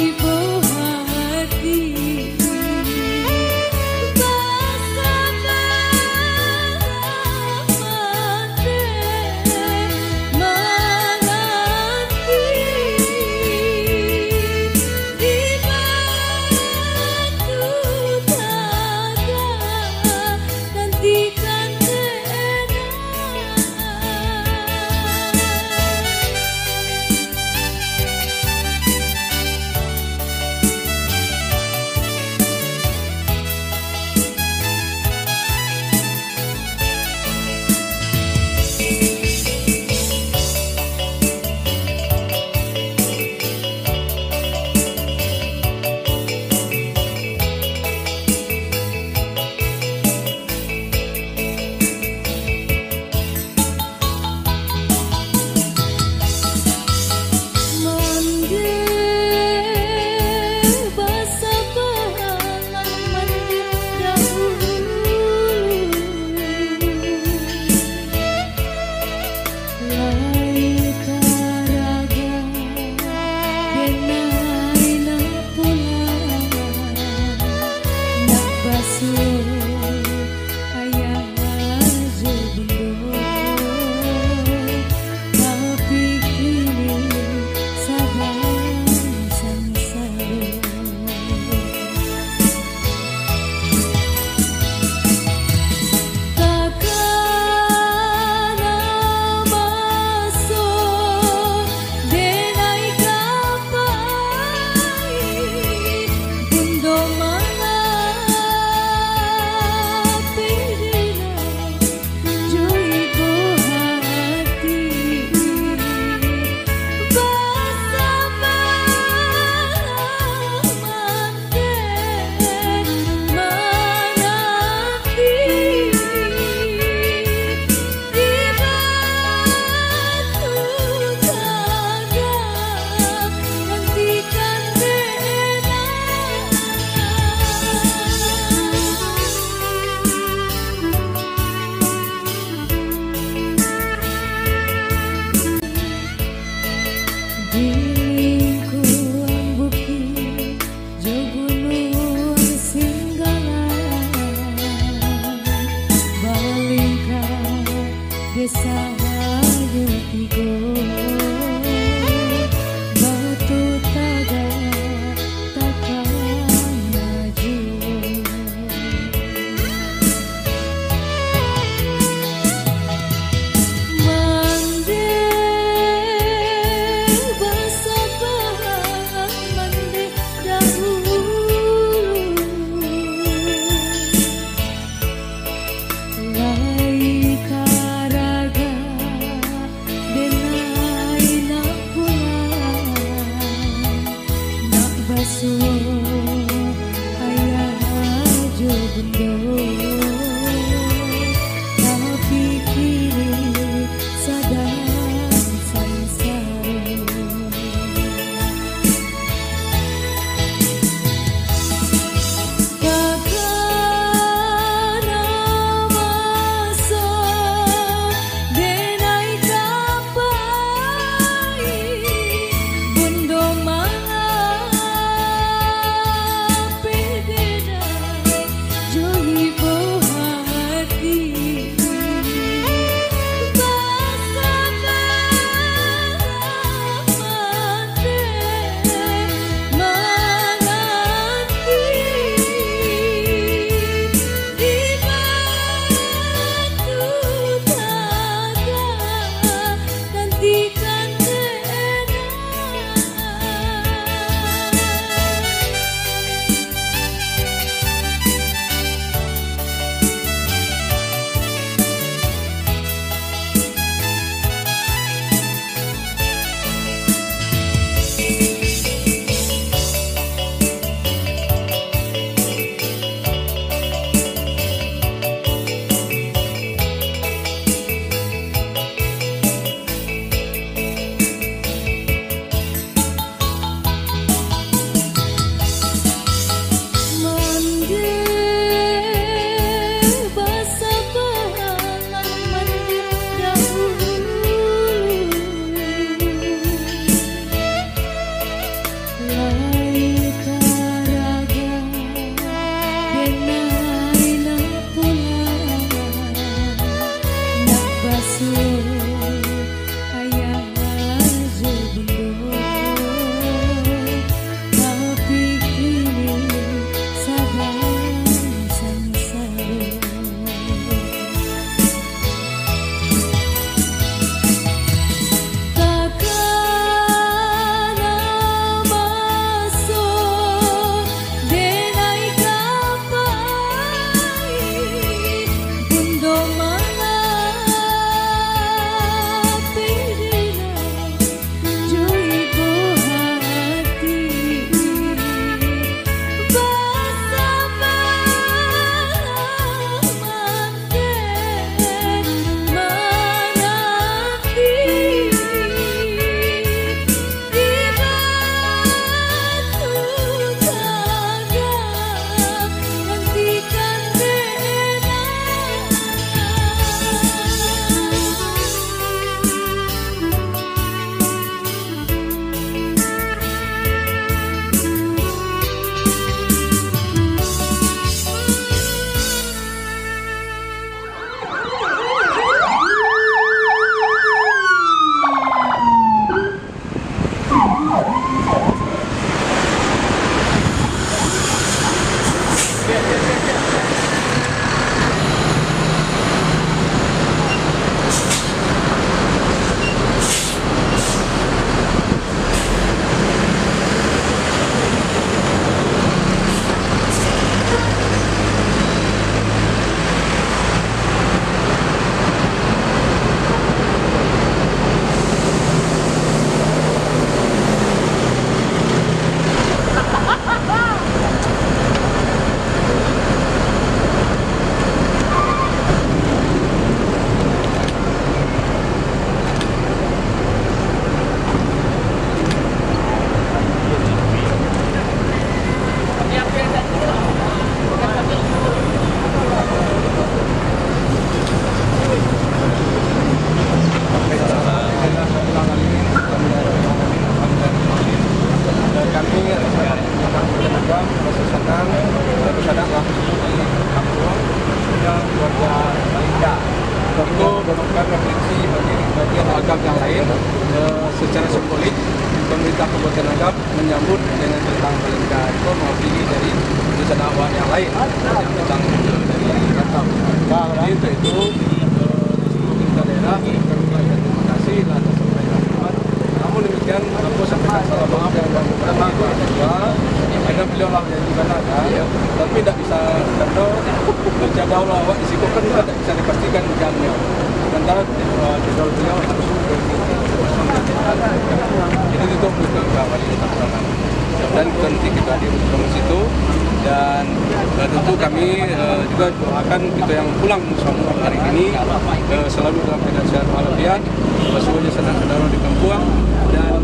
Ibu secara simbolik pemerintah Kabupaten Agam menyambut dengan tentang Valentine itu mewakili dari urusan awak yang lain yang tentang dari Rantau. Jadi untuk itu pemerintah daerah kami mengucapkan terima kasih atas sampaikan selamat. Namun demikian aku sampaikan salam maaf yang pertama karena beliau lah yang dibanakan, tapi tidak bisa karena jadwal awak di situ kan tidak bisa dipastikan jamnya. Sementara jadwal beliau harus jadi itu untuk wali kota Pekalongan. Dan nanti kita hadir di situ dan tentu kami juga doakan kita yang pulang semua hari ini selalu dalam keadaan sehat walafiat, semuanya saudara-saudara di kampung dan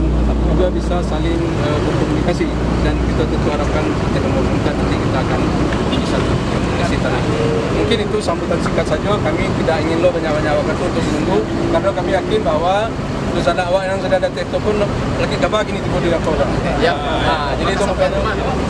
juga bisa saling berkomunikasi dan kita tentu harapkan ketika pemerintah nanti kita akan bisa berkomunikasi tanah. Mungkin itu sambutan singkat saja, kami tidak ingin banyak-banyak waktu untuk menunggu karena kami yakin bahwa terus ada awak yang sudah ada TikTok pun lagi kabar gini tiba di Kapolda. Ya. Jadi itu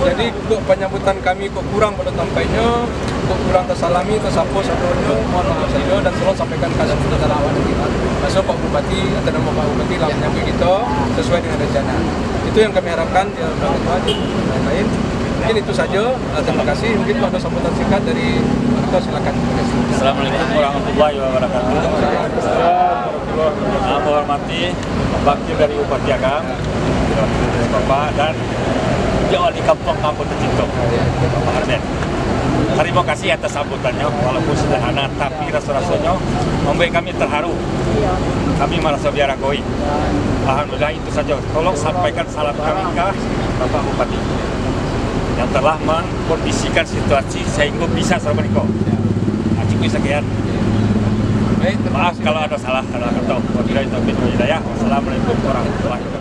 jadi kok penyambutan kami kok kurang pada tampaknya, kok kurang tersalami, tersapu satu-satu, mohon maaf saja dan selalu sampaikan kepada saudara awak nanti. Masuk Pak Bupati atau nama Pak Bupati lah menyambut kita sesuai dengan rencana. Itu yang kami harapkan di lain. Mungkin itu saja. Terima kasih. Mungkin ada sambutan singkat dari kita, silakan. Terima kasih. Assalamualaikum warahmatullahi wabarakatuh. Saya menghormati wakil dari Bupati Agam, Bapak dan wali kampung Kampung Tercinta, Bapak Arden. Terima kasih atas sambutannya, walaupun sederhana tapi rasa-rasanya membuat kami terharu. Kami merasa biarakoi. Alhamdulillah itu saja. Tolong sampaikan salam kami ke Bapak Bupati yang telah mengkondisikan situasi sehingga bisa serba niko. Cukup sekian. Maaf kalau ada salah kata. Wabillahi taufiq wal hidayah. Wassalamualaikum warahmatullahi wabarakatuh.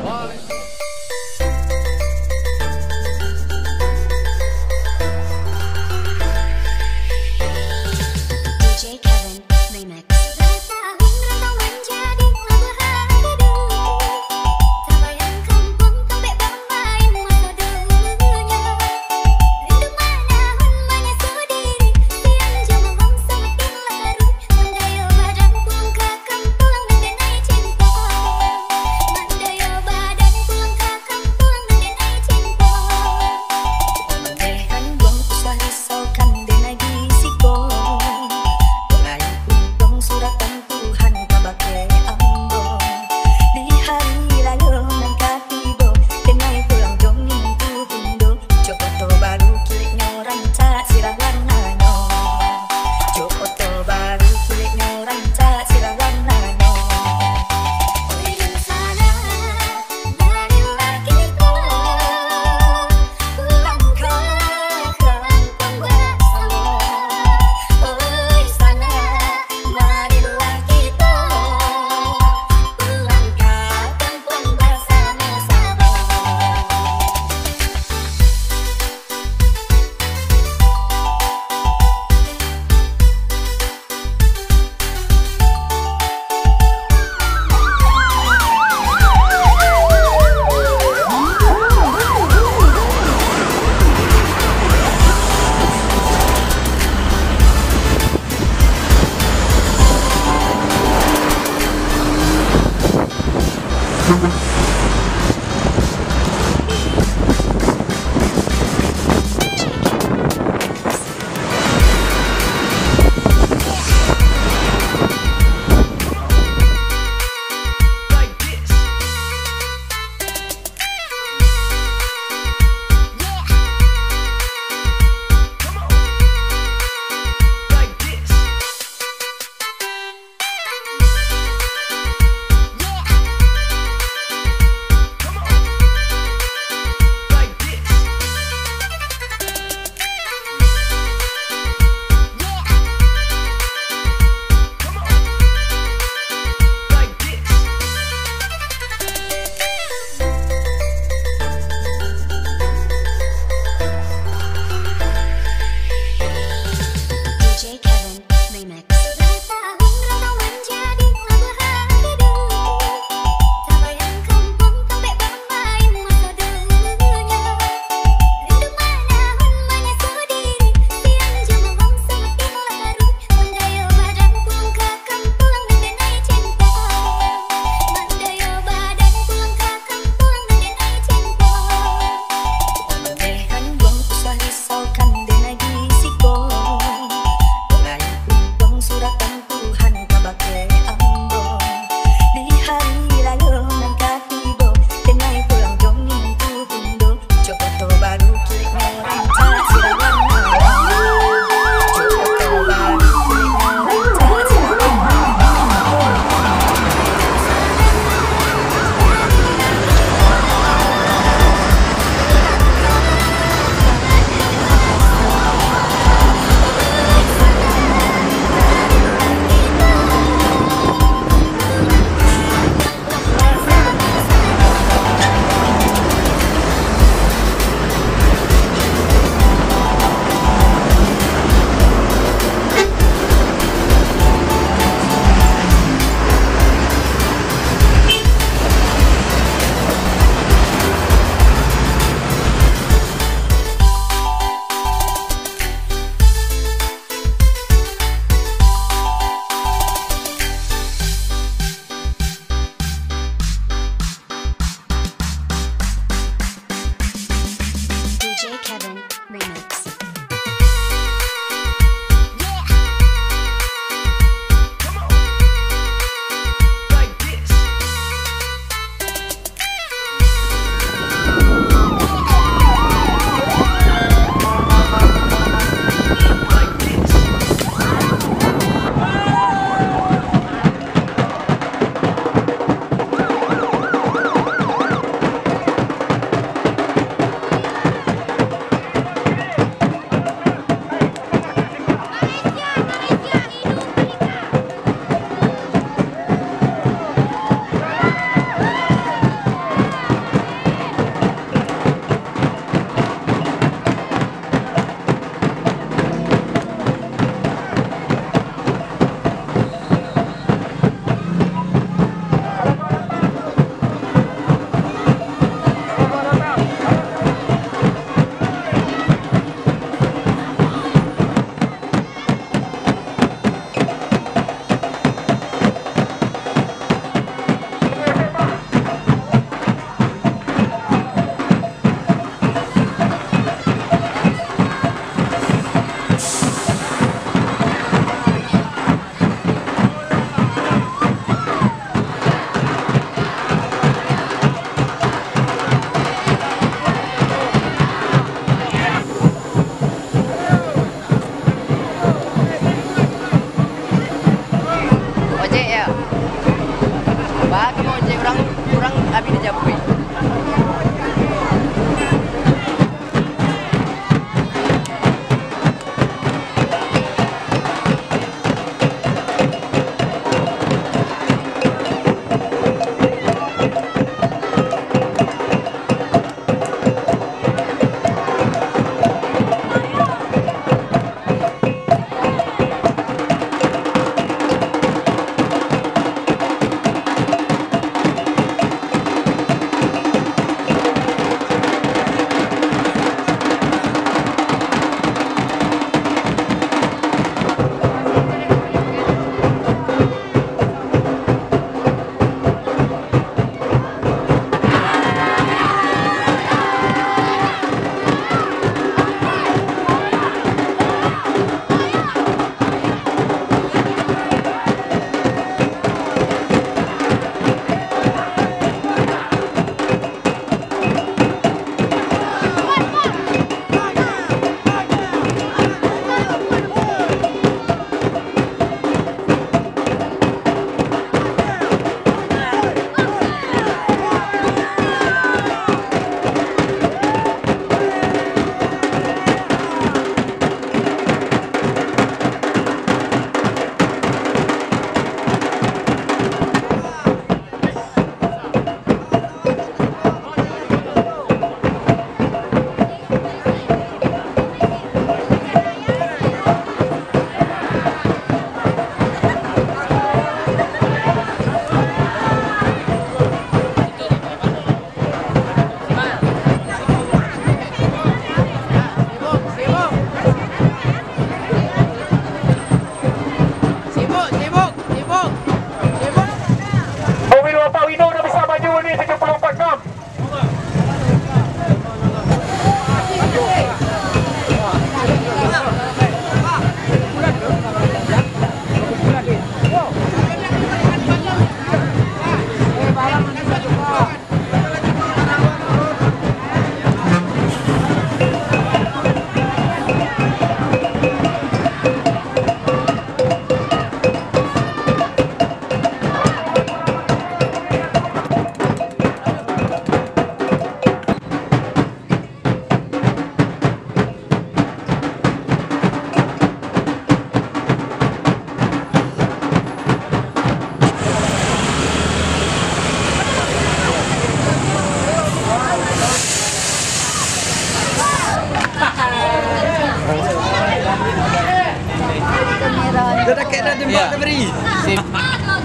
dah tembak dah beri. Sip.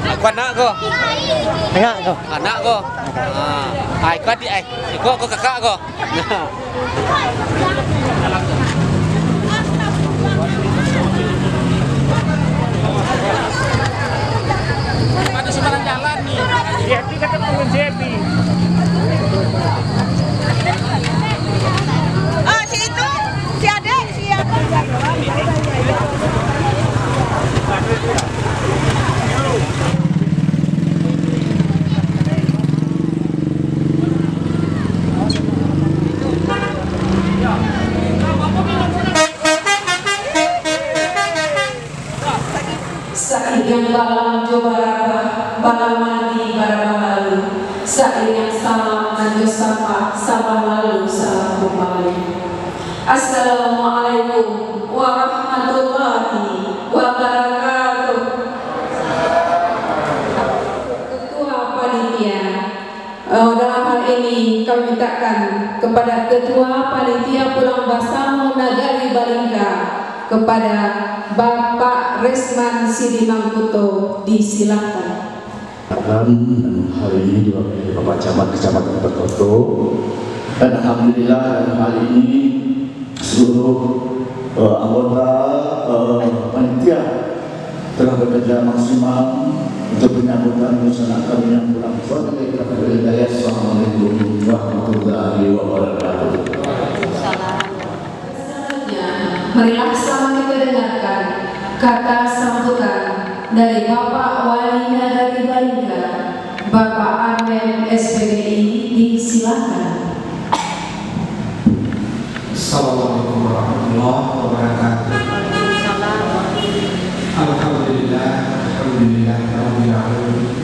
Aku anak ko. Tengok kau. Anak ko. Ai ko adik ai. Ko kakak ko. Ada sebarang jalan nih. Happy ketemu Happy. Ah, si itu, si adek, si apa? Sa'igang balang jobarabah, balang mandi barabah lalu. Sa'igang salam nanjo sapa, salam lalu, salam kembali. Assalamualaikum warahmatullahi wabarakatuh. Ketua Panitia, dalam hal ini kami mintakan kepada Ketua Panitia Pulang Basamo Nagari Balingga, kepada Bapak Resman Sidi Mangkuto, disilakan. Dan hari ini diwakili Bapak Camat Kecamatan Perkoto, dan alhamdulillah dalam hal ini seluruh anggota panitia telah bekerja maksimal untuk penyambutan busana kami yang pulang. Assalamualaikum warahmatullahi wabarakatuh. Marilah sama kita dengarkan kata sambutan dari Bapak Wali Nagari Balingga, Bapak Armen SPDI, disilakan. Assalamualaikum warahmatullahi wabarakatuh. Alhamdulillah, alhamdulillah, alhamdulillah.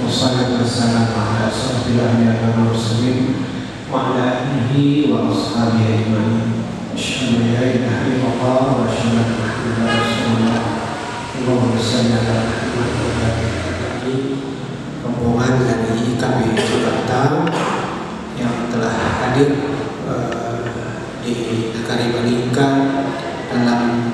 Wassalatu wassalamu ala asyrofil anbiya'i wal mursalin wa ala alihi wa ashabihi ajma'in. Asyhadu an la ilaha illallah wa asyhadu anna Muhammadan rasulullah. Allahumma shalli ala Muhammad wa ala ali. Rombongan dari IKP Jakarta yang telah hadir di Nagari Balingga dalam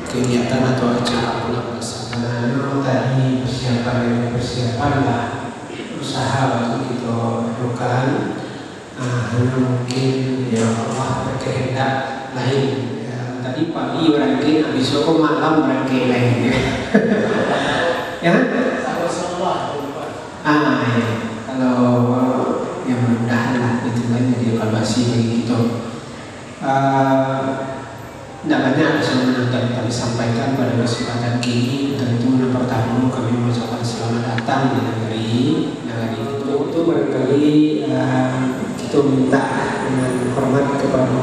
kegiatan atau acara pulang bersama. Memang tadi persiapan lah usaha untuk kita lakukan. Hanya mungkin ya Allah berkehendak lain. Ya, tadi pagi berangkat, besok malam berangkat lain. Ya, ya. Kalau yang mudah lah itu kan jadi evaluasi bagi kita. Tidak banyak yang kami sampaikan pada kesempatan kini. Tentu yang pertama kami mengucapkan selamat datang di negeri itu barangkali kita minta dengan hormat kepada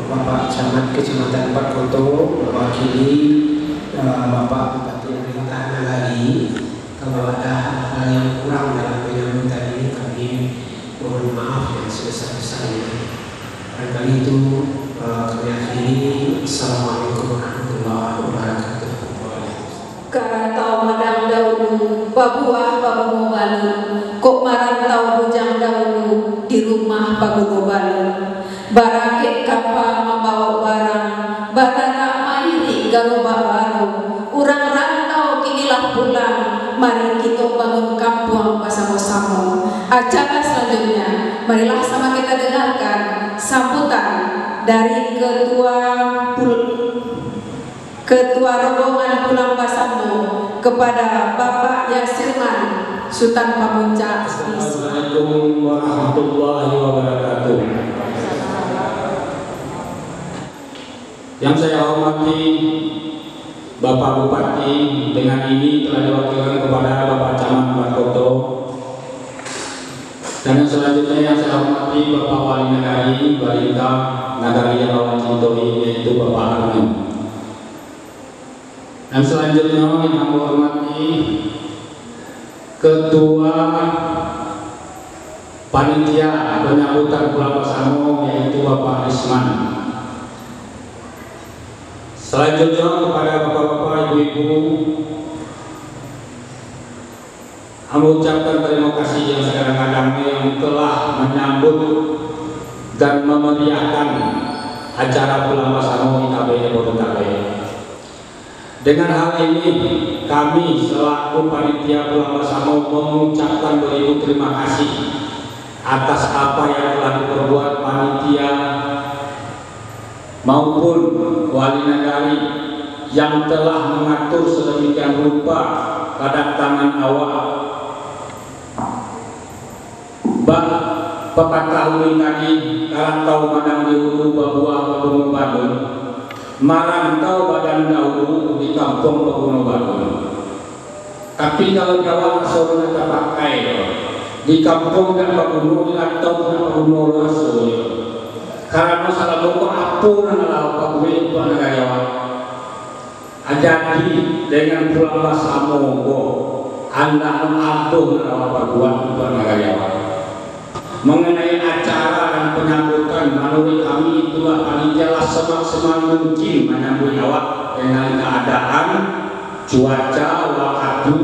Bapak Camat Kecamatan Perkoto, mewakili Bapak Bupati Pemerintah Nagari. Kalau ada hal yang kurang dalam penyambutan ini, kami mohon maaf yang sebesar-besarnya. Barangkali itu kami akhiri. Assalamualaikum warahmatullahi wabarakatuh. Karantau madang dahulu, babuah babu balu, kok marantau bujang dahulu di rumah babu balu. Barakit kapal membawa barang, bararak mairi garoba baru. Urang rantau kinilah pulang, mari kita bangun kampung bersama-sama. Acara selanjutnya, marilah sama kita dengarkan sambutan dari Ketua Rombongan Pulang Basamo kepada Bapak Yasirman Sultan Pamuncak. Assalamualaikum warahmatullahi wabarakatuh. Yang saya hormati Bapak Bupati, dengan ini telah diwakilkan kepada Bapak Camat Perkoto. Dan yang selanjutnya yang saya hormati Bapak Wali Nagari Balingga Nagari yang Bawa Cintoi, yaitu Bapak Armen. Dan selanjutnya yang kami hormati Ketua Panitia Penyambutan Pulang Basamo, yaitu Bapak Resman. Selanjutnya kepada bapak-bapak, ibu-ibu, kami ucapkan terima kasih yang sekarang-kadangnya yang telah menyambut dan memeriahkan acara Pulang Basamo IKP Jabodetabek. Dengan hal ini kami selaku panitia Bulan Bersama mengucapkan beribu terima kasih atas apa yang telah diperbuat panitia maupun wali nagari yang telah mengatur sedemikian rupa kedatangan awal. Pepatah uli tadi kalau madang dihulu babuah babuno badun, marantau badan dahulu di kampung babuno badun. Tapi kalau Jawa sorong kita pakai di kampung dan babuno atau babuno rasul. Karena masalah buku apun adalah babuno buat negara. Jadi dengan pulang bahasa Monggo, anda mengatur adalah babuan buat negara. Mengenai acara dan penyambutan menurut kami itulah panitia semaksimal mungkin menyambut awak dengan keadaan cuaca waktu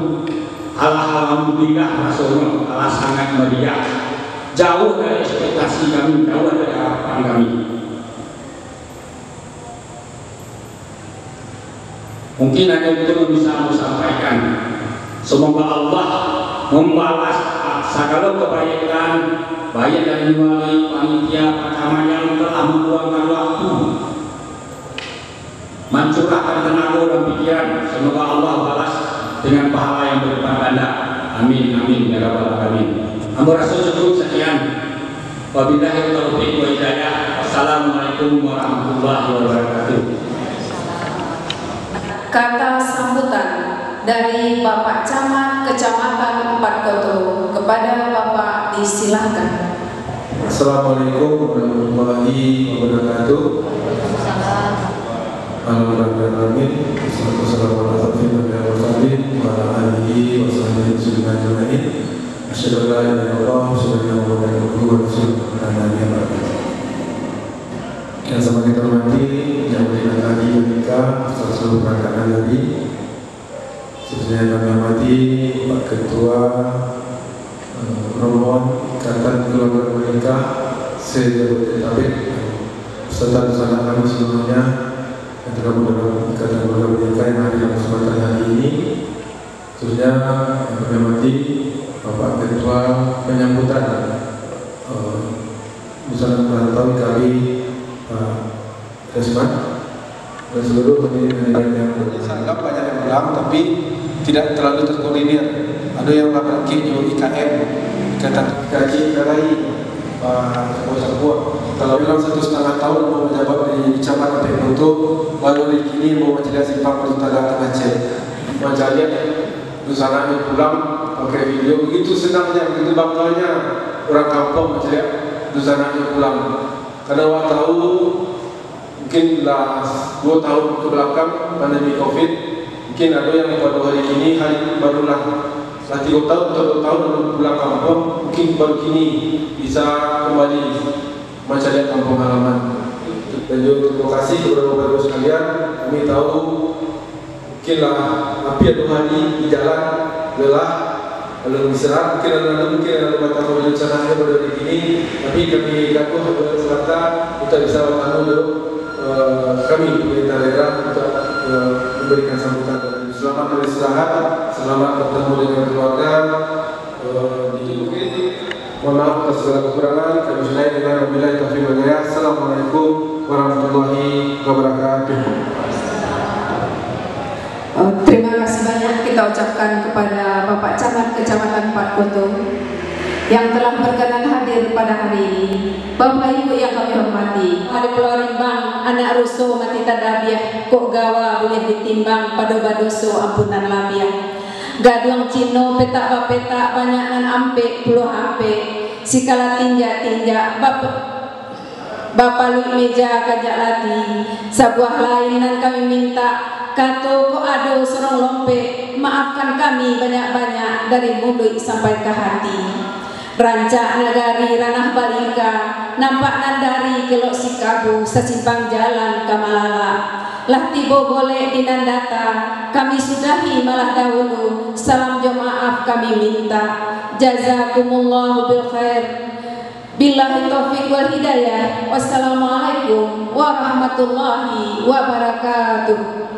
alhamdulillah rasulullah Allah sangat meriah, jauh dari ekspektasi kami, jauh dari harapan kami. Mungkin hanya itu yang bisa aku sampaikan. Semoga Allah membalas segala kebaikan baik dari wali panitia pertama yang telah meluangkan waktu mencurahkan tenaga dan pikiran. Semoga Allah balas dengan pahala yang berlipat ganda. Amin amin ya rabbal alamin. Ampurasul cukup sekian. Wabillahi taufiq wa hidayah. Wassalamualaikum warahmatullahi wabarakatuh. Kata sambutan dari Bapak Camat Kecamatan Empat Koto kepada Bapak disilahkan. Assalamualaikum warahmatullahi wabarakatuh. Alhamdulillah. Yang sama kita hormati yang berikan tadi menikah seluruh perangkatan tadi. Sebenarnya kami hormati Pak Ketua Rombongan Ikatan Keluarga Mereka Sejabodetabek serta bersama kami seluruhnya yang tergabung dalam Ikatan Keluarga Mereka yang hadir dalam kesempatan hari ini. Khususnya yang kami hormati Bapak Ketua Penyambutan Busana Perantau kali Resman dan seluruh hadirin yang sanggap banyak yang pulang tapi tidak terlalu terkoordinir. Ada yang melakukan IKM Ikatan Kaji Karai sebuah kalau bilang 1,5 tahun mau menjabat di Kecamatan Pemoto baru hari ini mau menjadi simpang pertukaran Aceh menjadi busana yang pulang pakai video begitu senangnya begitu bangganya orang kampung menjadi busana yang pulang karena awak tahu mungkin lah 2 tahun ke belakang pandemi COVID mungkin ada yang pada hari ini barulah 3 tahun atau 2 tahun pulang kampung mungkin baru kini bisa kembali mencari kampung halaman. Dan juga terima kasih kepada bapak-bapak sekalian. Kami tahu mungkinlah api ada hari di jalan lelah lalu istirahat mungkin ada batas rencananya pada hari ini tapi kami lakukan serta kita bisa bertemu dulu kami pemerintah daerah untuk memberikan sambutan. Selamat beristirahat, selamat bertemu dengan keluarga di Bukit. Mohon maaf atas segala kekurangan. Kami sudahi dengan wabillahi taufiq wal hidayah. Assalamualaikum warahmatullahi wabarakatuh. Terima kasih banyak kita ucapkan kepada Bapak Camat Kecamatan Empat Koto yang telah berkenan hadir pada hari ini. Bapak Ibu yang kami hormati, ada Pulau Rimbang, anak rusuh mati tadabiah, kok gawa boleh ditimbang pada badoso ampunan labiah. Gaduang Cino petak bapetak banyak nan ampe puluh ampe, sikala tinjak Bapak lu meja kajak lati, sebuah lain nan kami minta. Kato ko ado sorong lompe, maafkan kami banyak-banyak dari mulut sampai ke hati. Rancak nagari ranah balika, nampak nandari kelok sikabu, sesimpang jalan kamalala. Lah tibo boleh dinandata, kami sudahi malah dahulu, salam jo maaf kami minta. Jazakumullahu bil khair. Billahi taufiq wal hidayah. Wassalamualaikum warahmatullahi wabarakatuh.